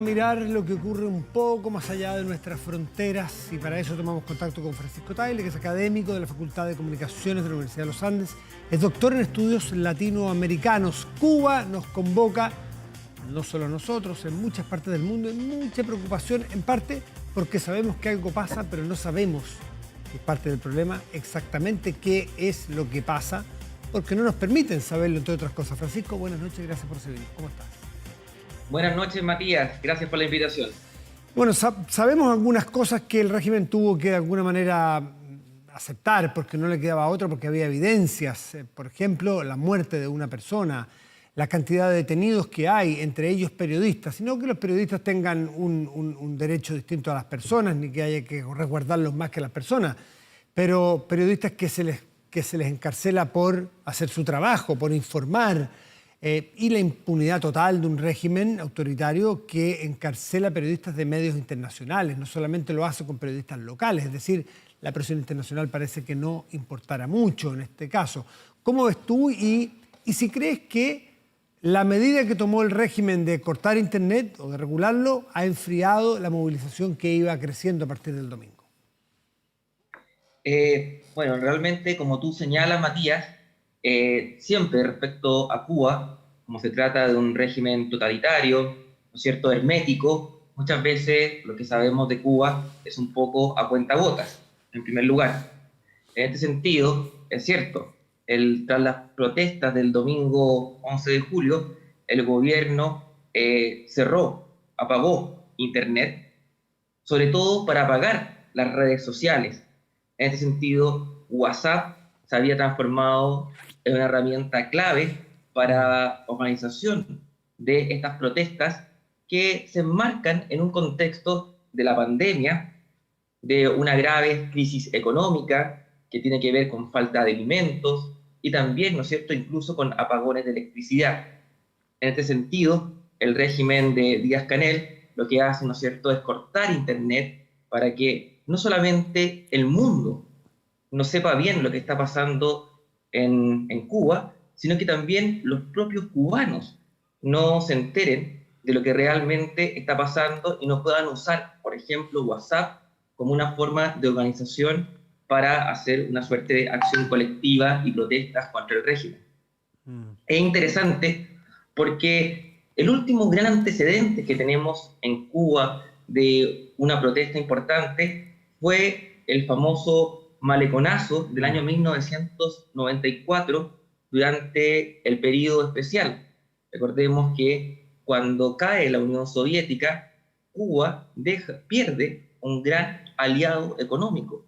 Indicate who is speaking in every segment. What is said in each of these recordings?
Speaker 1: Mirar lo que ocurre un poco más allá de nuestras fronteras y para eso tomamos contacto con Francisco Tagle, que es académico de la Facultad de Comunicaciones de la Universidad de los Andes, es doctor en estudios latinoamericanos. Cuba nos convoca, no solo a nosotros, en muchas partes del mundo, en mucha preocupación, en parte porque sabemos que algo pasa, pero no sabemos, es parte del problema, exactamente qué es lo que pasa, porque no nos permiten saberlo, entre otras cosas. Francisco, buenas noches, gracias por seguirnos. ¿Cómo estás?
Speaker 2: Buenas noches, Matías. Gracias por la invitación.
Speaker 1: Bueno, sabemos algunas cosas que el régimen tuvo que de alguna manera aceptar porque no le quedaba otra, porque había evidencias. Por ejemplo, la muerte de una persona, la cantidad de detenidos que hay, entre ellos periodistas. Sino que los periodistas tengan un derecho distinto a las personas, ni que haya que resguardarlos más que las personas. Pero periodistas que se les encarcela por hacer su trabajo, por informar. Y la impunidad total de un régimen autoritario que encarcela a periodistas de medios internacionales, no solamente lo hace con periodistas locales, es decir, la presión internacional parece que no importara mucho en este caso. ¿Cómo ves tú y si crees que la medida que tomó el régimen de cortar Internet o de regularlo ha enfriado la movilización que iba creciendo a partir del domingo?
Speaker 2: Bueno, realmente, como tú señalas, Matías, siempre respecto a Cuba, como se trata de un régimen totalitario, ¿no es cierto?, hermético, muchas veces lo que sabemos de Cuba es un poco a cuentagotas, en primer lugar. En este sentido, es cierto, tras las protestas del domingo 11 de julio, el gobierno apagó Internet, sobre todo para apagar las redes sociales. En este sentido, WhatsApp se había transformado en una herramienta clave para organización de estas protestas que se enmarcan en un contexto de la pandemia, de una grave crisis económica que tiene que ver con falta de alimentos y también, ¿no es cierto?, incluso con apagones de electricidad. En este sentido, el régimen de Díaz-Canel lo que hace, ¿no es cierto?, es cortar Internet para que no solamente el mundo no sepa bien lo que está pasando en Cuba, sino que también los propios cubanos no se enteren de lo que realmente está pasando y no puedan usar, por ejemplo, WhatsApp como una forma de organización para hacer una suerte de acción colectiva y protestas contra el régimen. Es interesante porque el último gran antecedente que tenemos en Cuba de una protesta importante fue el famoso maleconazo del año 1994 durante el período especial. Recordemos que cuando cae la Unión Soviética, Cuba pierde un gran aliado económico.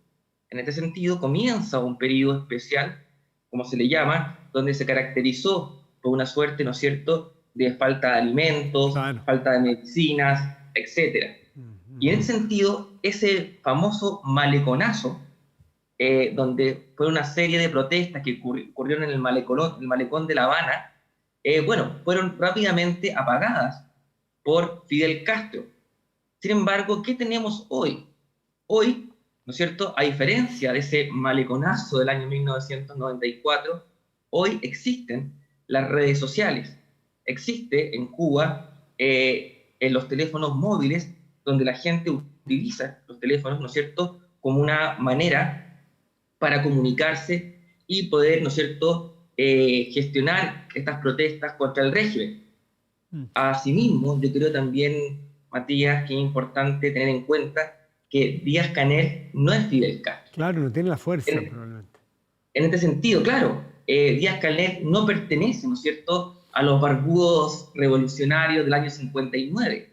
Speaker 2: En este sentido, comienza un período especial, como se le llama, donde se caracterizó por una suerte, ¿no es cierto?, de falta de alimentos,
Speaker 1: Claro.
Speaker 2: falta de medicinas, etc. Y en ese sentido, ese famoso maleconazo, donde fue una serie de protestas que ocurrieron en el malecón de La Habana, bueno, fueron rápidamente apagadas por Fidel Castro. Sin embargo, ¿qué tenemos hoy? Hoy, ¿no es cierto?, a diferencia de ese maleconazo del año 1994, hoy existen las redes sociales. Existe en Cuba, en los teléfonos móviles, donde la gente utiliza los teléfonos, ¿no es cierto?, como una manera para comunicarse y poder, ¿no es cierto?, gestionar estas protestas contra el régimen. Asimismo, yo creo también, Matías, que es importante tener en cuenta que Díaz-Canel no es Fidel Castro.
Speaker 1: Claro, no tiene la fuerza
Speaker 2: En,
Speaker 1: probablemente.
Speaker 2: en este sentido, claro, Díaz-Canel no pertenece, ¿no es cierto?, a los barbudos revolucionarios del año 59.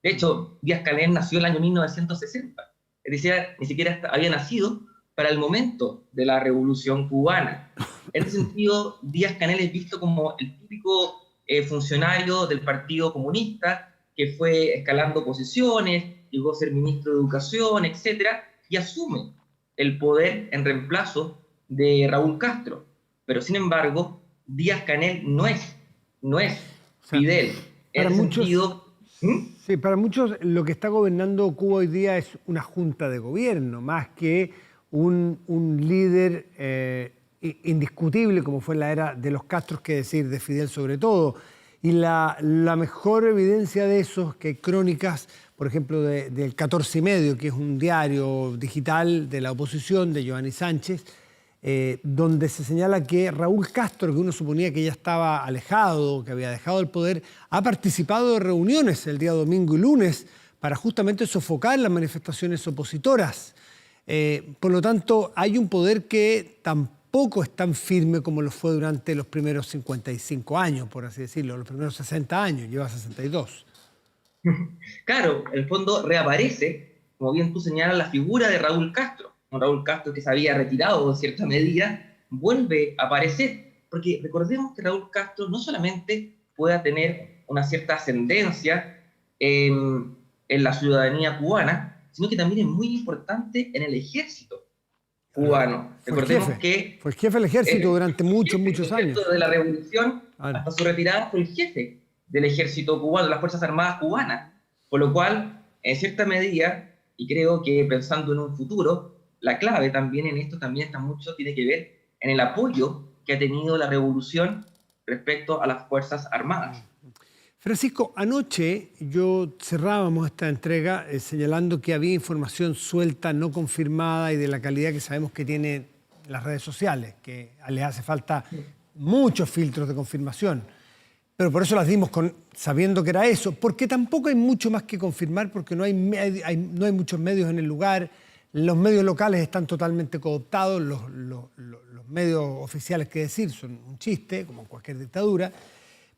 Speaker 2: De hecho, Díaz-Canel nació en el año 1960. Es decir, ni siquiera había nacido para el momento de la Revolución Cubana. En ese sentido, Díaz-Canel es visto como el típico funcionario del Partido Comunista que fue escalando posiciones, llegó a ser ministro de Educación, etcétera, y asume el poder en reemplazo de Raúl Castro. Pero, sin embargo, Díaz-Canel no es
Speaker 1: O sea,
Speaker 2: Fidel. En
Speaker 1: para
Speaker 2: este
Speaker 1: muchos,
Speaker 2: sentido, ¿hmm?
Speaker 1: sí, para muchos lo que está gobernando Cuba hoy día es una junta de gobierno, más que un líder indiscutible como fue en la era de los Castros, que decir, de Fidel sobre todo. Y la mejor evidencia de eso es que hay crónicas, por ejemplo, del 14 y medio, que es un diario digital de la oposición, de Giovanni Sánchez, donde se señala que Raúl Castro, que uno suponía que ya estaba alejado, que había dejado el poder, ha participado de reuniones el día domingo y lunes para justamente sofocar las manifestaciones opositoras. Por lo tanto, hay un poder que tampoco es tan firme como lo fue durante los primeros 55 años, por así decirlo, los primeros 60 años, lleva 62.
Speaker 2: Claro, en el fondo reaparece, como bien tú señalas, la figura de Raúl Castro. Un Raúl Castro que se había retirado en cierta medida, vuelve a aparecer, porque recordemos que Raúl Castro no solamente pueda tener una cierta ascendencia en la ciudadanía cubana, sino que también es muy importante en el ejército cubano. Recordemos que
Speaker 1: Fue el jefe del ejército durante muchos,
Speaker 2: jefe,
Speaker 1: muchos años.
Speaker 2: de la revolución
Speaker 1: Claro.
Speaker 2: hasta su retirada fue el jefe del ejército cubano, de las Fuerzas Armadas cubanas. Por lo cual, en cierta medida, y creo que pensando en un futuro, la clave también en esto también está mucho, tiene que ver en el apoyo que ha tenido la revolución respecto a las Fuerzas Armadas.
Speaker 1: Francisco, anoche cerrábamos esta entrega señalando que había información suelta, no confirmada y de la calidad que sabemos que tienen las redes sociales, que les hace falta muchos filtros de confirmación. Pero por eso las dimos sabiendo que era eso, porque tampoco hay mucho más que confirmar, porque no hay muchos medios en el lugar, los medios locales están totalmente cooptados, los medios oficiales, que decir, son un chiste, como en cualquier dictadura.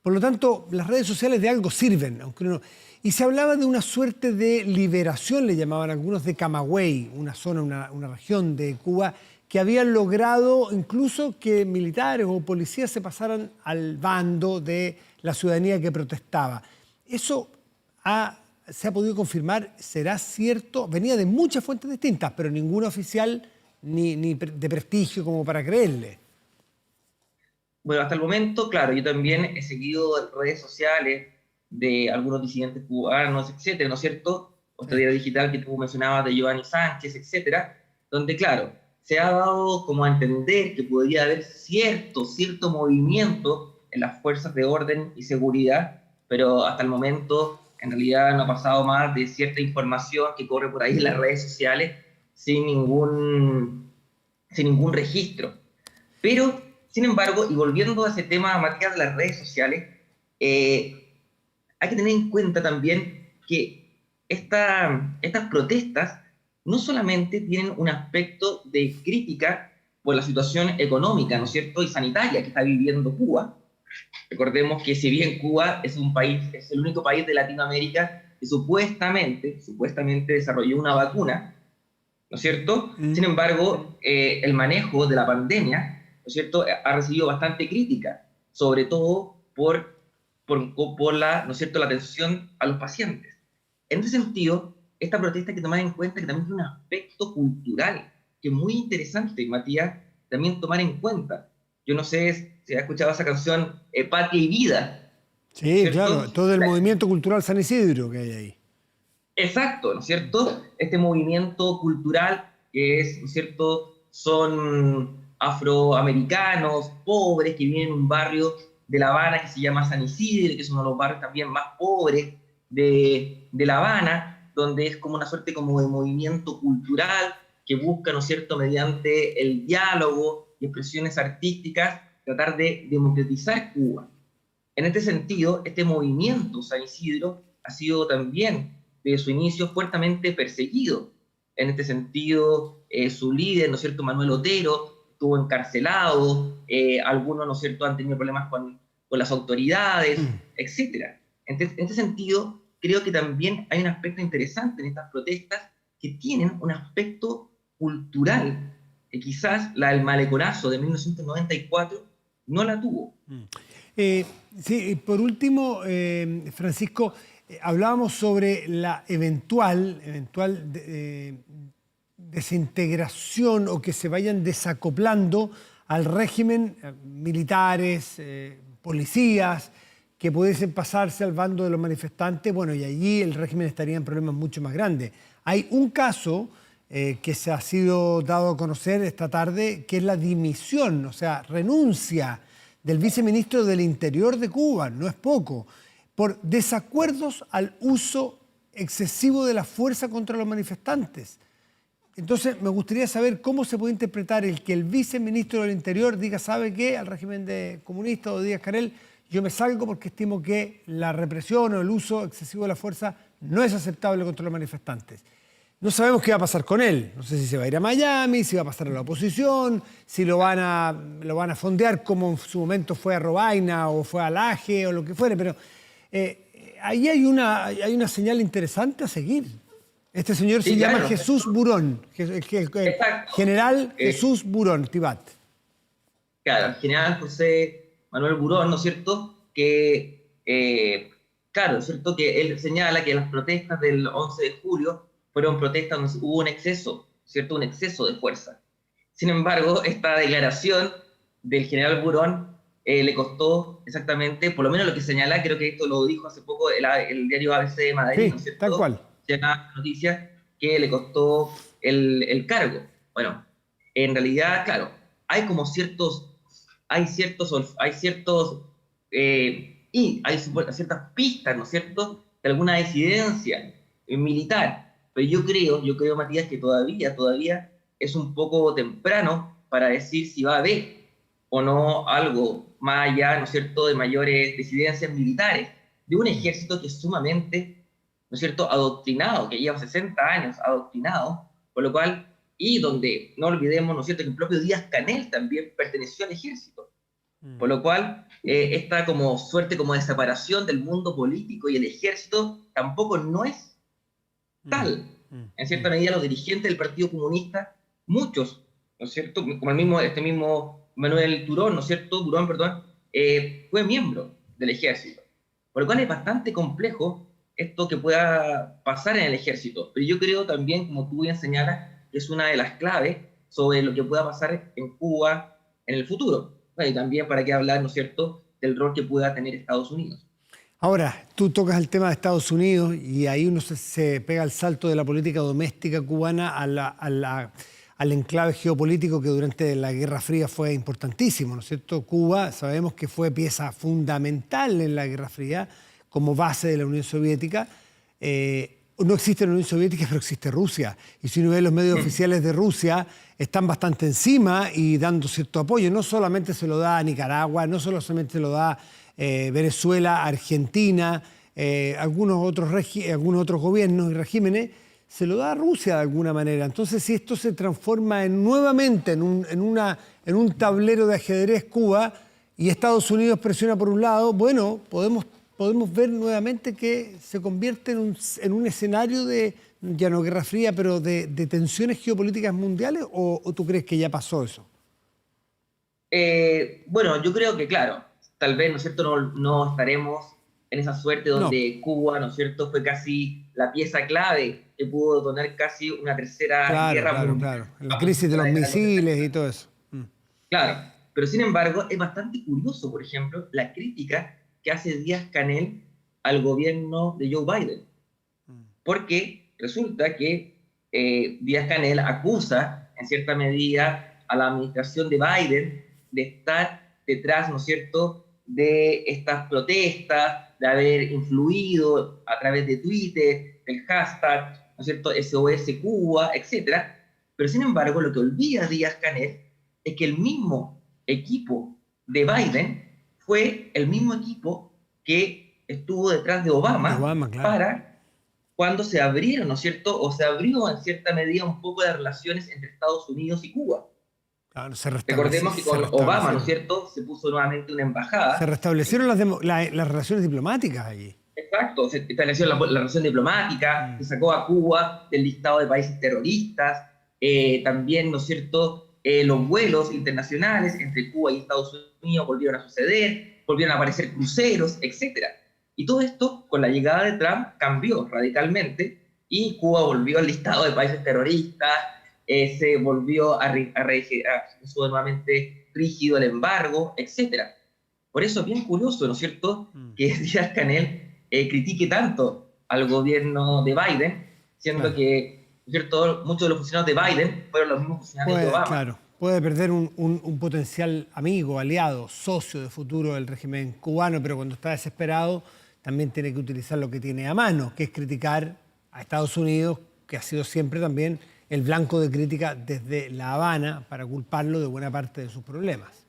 Speaker 1: Por lo tanto, las redes sociales de algo sirven, aunque no. Y se hablaba de una suerte de liberación, le llamaban algunos, de Camagüey, una zona, una región de Cuba, que habían logrado incluso que militares o policías se pasaran al bando de la ciudadanía que protestaba. ¿Eso se ha podido confirmar? ¿Será cierto? Venía de muchas fuentes distintas, pero ninguna oficial ni de prestigio como para creerle.
Speaker 2: Bueno, hasta el momento, claro, yo también he seguido redes sociales de algunos disidentes cubanos, etcétera, ¿no es cierto? Otro día digital que tú mencionabas de Giovanni Sánchez, etcétera, donde, claro, se ha dado como a entender que podría haber cierto movimiento en las fuerzas de orden y seguridad, pero hasta el momento, en realidad, no ha pasado más de cierta información que corre por ahí en las redes sociales sin ningún registro. Pero sin embargo, y volviendo a ese tema, Matías, de las redes sociales, hay que tener en cuenta también que estas protestas no solamente tienen un aspecto de crítica por la situación económica, ¿no es cierto?, y sanitaria que está viviendo Cuba. Recordemos que si bien Cuba es el único país de Latinoamérica que supuestamente desarrolló una vacuna, ¿no es cierto? Sin embargo, el manejo de la pandemia, ¿no es cierto?, ha recibido bastante crítica, sobre todo por la, ¿no es cierto?, la atención a los pacientes. En ese sentido, esta protesta hay que tomar en cuenta que también tiene un aspecto cultural, que es muy interesante, Matías, también tomar en cuenta. Yo no sé si has escuchado esa canción, Patria y Vida.
Speaker 1: Sí,
Speaker 2: ¿cierto?
Speaker 1: claro, todo el movimiento cultural San Isidro que hay ahí.
Speaker 2: Exacto, ¿no es cierto? Este movimiento cultural que es, ¿no es cierto?, son afroamericanos, pobres, que viven en un barrio de La Habana que se llama San Isidro, que es uno de los barrios también más pobres de La Habana, donde es como una suerte como de movimiento cultural que busca, ¿no es cierto?, mediante el diálogo y expresiones artísticas, tratar de democratizar Cuba. En este sentido, este movimiento San Isidro ha sido también, desde su inicio, fuertemente perseguido. En este sentido, su líder, ¿no es cierto?, Manuel Otero, estuvo encarcelado, algunos, ¿no es cierto?, han tenido problemas con las autoridades, etc. En este sentido, creo que también hay un aspecto interesante en estas protestas que tienen un aspecto cultural, que quizás la del maleconazo de 1994 no la tuvo.
Speaker 1: Sí, por último, Francisco, hablábamos sobre la eventual desintegración o que se vayan desacoplando al régimen militares, policías, que pudiesen pasarse al bando de los manifestantes. Bueno, y allí el régimen estaría en problemas mucho más grandes. Hay un caso que se ha sido dado a conocer esta tarde, que es la dimisión, o sea, renuncia del viceministro del Interior de Cuba, no es poco, por desacuerdos al uso excesivo de la fuerza contra los manifestantes. Entonces, me gustaría saber cómo se puede interpretar el que el viceministro del Interior diga, ¿sabe qué? Al régimen de comunista o de Díaz-Canel, yo me salgo porque estimo que la represión o el uso excesivo de la fuerza no es aceptable contra los manifestantes. No sabemos qué va a pasar con él. No sé si se va a ir a Miami, si va a pasar a la oposición, si lo van a fondear como en su momento fue a Robaina o fue a Laje o lo que fuere, pero ahí hay una señal interesante a seguir. Este señor se llama Jesús Burón, el general Jesús Burón, Tibat.
Speaker 2: Claro, el general José Manuel Burón, ¿no es cierto? Claro, ¿no es cierto? Que él señala que las protestas del 11 de julio fueron protestas donde hubo un exceso, ¿cierto? Un exceso de fuerza. Sin embargo, esta declaración del general Burón le costó exactamente, por lo menos lo que señala, creo que esto lo dijo hace poco el diario ABC de Madrid,
Speaker 1: sí,
Speaker 2: ¿no es cierto?
Speaker 1: Tal cual.
Speaker 2: Una noticia que le costó el cargo. Bueno, en realidad, claro, hay ciertas pistas, ¿no es cierto?, de alguna disidencia militar. Pero yo creo, Matías, que todavía es un poco temprano para decir si va a haber o no algo más allá, ¿no es cierto?, de mayores disidencias militares, de un ejército que es sumamente, ¿no es cierto?, adoctrinado, que lleva 60 años adoctrinado, por lo cual, y donde no olvidemos, ¿no es cierto?, que el propio Díaz-Canel también perteneció al ejército, por lo cual esta como suerte como de separación del mundo político y el ejército tampoco no es tal. En cierta medida los dirigentes del Partido Comunista, muchos, ¿no es cierto?, como este mismo Manuel Turón, ¿no es cierto?, Durón, perdón, fue miembro del ejército, por lo cual es bastante complejo esto que pueda pasar en el ejército. Pero yo creo también, como tú bien señalas, que es una de las claves sobre lo que pueda pasar en Cuba en el futuro. Bueno, y también para qué hablar, ¿no es cierto?, del rol que pueda tener Estados Unidos.
Speaker 1: Ahora, tú tocas el tema de Estados Unidos y ahí uno se pega el salto de la política doméstica cubana al enclave geopolítico que durante la Guerra Fría fue importantísimo, ¿no es cierto? Cuba, sabemos que fue pieza fundamental en la Guerra Fría, como base de la Unión Soviética. No existe la Unión Soviética, pero existe Rusia. Y si uno ve los medios oficiales de Rusia, están bastante encima y dando cierto apoyo. No solamente se lo da a Nicaragua, no solamente se lo da Venezuela, Argentina, algunos otros gobiernos y regímenes, se lo da a Rusia de alguna manera. Entonces, si esto se transforma nuevamente en un tablero de ajedrez Cuba y Estados Unidos presiona por un lado, bueno, podemos ver nuevamente que se convierte en un escenario de, ya no Guerra Fría, pero de tensiones geopolíticas mundiales, ¿o tú crees que ya pasó eso?
Speaker 2: Bueno, yo creo que, claro, tal vez, ¿no es cierto?, no estaremos en esa suerte donde Cuba, ¿no es cierto?, fue casi la pieza clave que pudo tener casi una tercera guerra mundial.
Speaker 1: Claro. La crisis de los misiles y todo eso.
Speaker 2: Claro, pero sin embargo es bastante curioso, por ejemplo, la crítica que hace Díaz-Canel al gobierno de Joe Biden. Porque resulta que Díaz-Canel acusa, en cierta medida, a la administración de Biden de estar detrás, ¿no es cierto?, de estas protestas, de haber influido a través de Twitter, el hashtag, ¿no es cierto?, SOS Cuba, etc. Pero sin embargo, lo que olvida Díaz-Canel es que el mismo equipo de Biden fue el mismo equipo que estuvo detrás de Obama,
Speaker 1: claro,
Speaker 2: para cuando se abrieron, ¿no es cierto?, o se abrió en cierta medida un poco de relaciones entre Estados Unidos y Cuba.
Speaker 1: Claro,
Speaker 2: Recordemos que con Obama, ¿no es cierto?, se puso nuevamente una embajada.
Speaker 1: Se restablecieron las relaciones diplomáticas allí.
Speaker 2: Exacto, se estableció la relación diplomática, se sacó a Cuba del listado de países terroristas, también, ¿no es cierto?, los vuelos internacionales entre Cuba y Estados Unidos volvieron a suceder, volvieron a aparecer cruceros, etc. Y todo esto, con la llegada de Trump, cambió radicalmente y Cuba volvió al listado de países terroristas, se volvió puso nuevamente rígido el embargo, etc. Por eso es bien curioso, ¿no es cierto?, que Díaz-Canel critique tanto al gobierno de Biden, siendo que, ¿no es cierto?, muchos de los funcionarios de Biden fueron los mismos funcionarios de Obama.
Speaker 1: puede perder un potencial amigo, aliado, socio de futuro del régimen cubano, pero cuando está desesperado también tiene que utilizar lo que tiene a mano, que es criticar a Estados Unidos, que ha sido siempre también el blanco de crítica desde La Habana para culparlo de buena parte de sus problemas.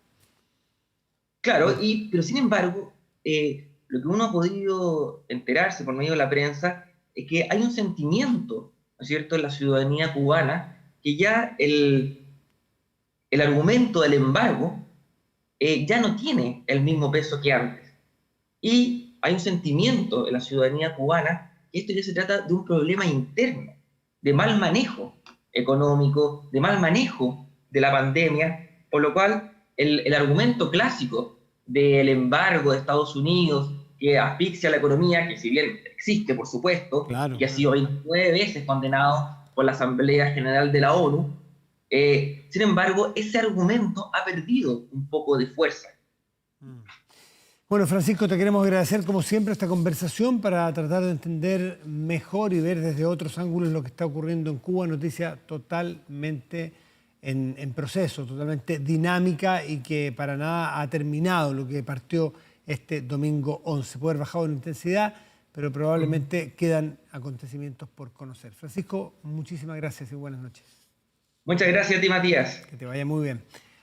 Speaker 2: Claro, pero sin embargo, lo que uno ha podido enterarse por medio de la prensa es que hay un sentimiento, ¿no es cierto?, en la ciudadanía cubana, que ya el argumento del embargo ya no tiene el mismo peso que antes. Y hay un sentimiento en la ciudadanía cubana que esto ya se trata de un problema interno, de mal manejo económico, de mal manejo de la pandemia, por lo cual el argumento clásico del embargo de Estados Unidos que asfixia la economía, que si bien existe, por supuesto, y
Speaker 1: Claro.
Speaker 2: que ha sido 29 veces condenado por la Asamblea General de la ONU, sin embargo, ese argumento ha perdido un poco de fuerza.
Speaker 1: Bueno, Francisco, te queremos agradecer como siempre esta conversación para tratar de entender mejor y ver desde otros ángulos lo que está ocurriendo en Cuba. Noticia totalmente en proceso, totalmente dinámica y que para nada ha terminado lo que partió este domingo 11. Puede haber bajado en intensidad, pero probablemente quedan acontecimientos por conocer. Francisco, muchísimas gracias y buenas noches.
Speaker 2: Muchas gracias a ti, Matías.
Speaker 1: Que te vaya muy bien.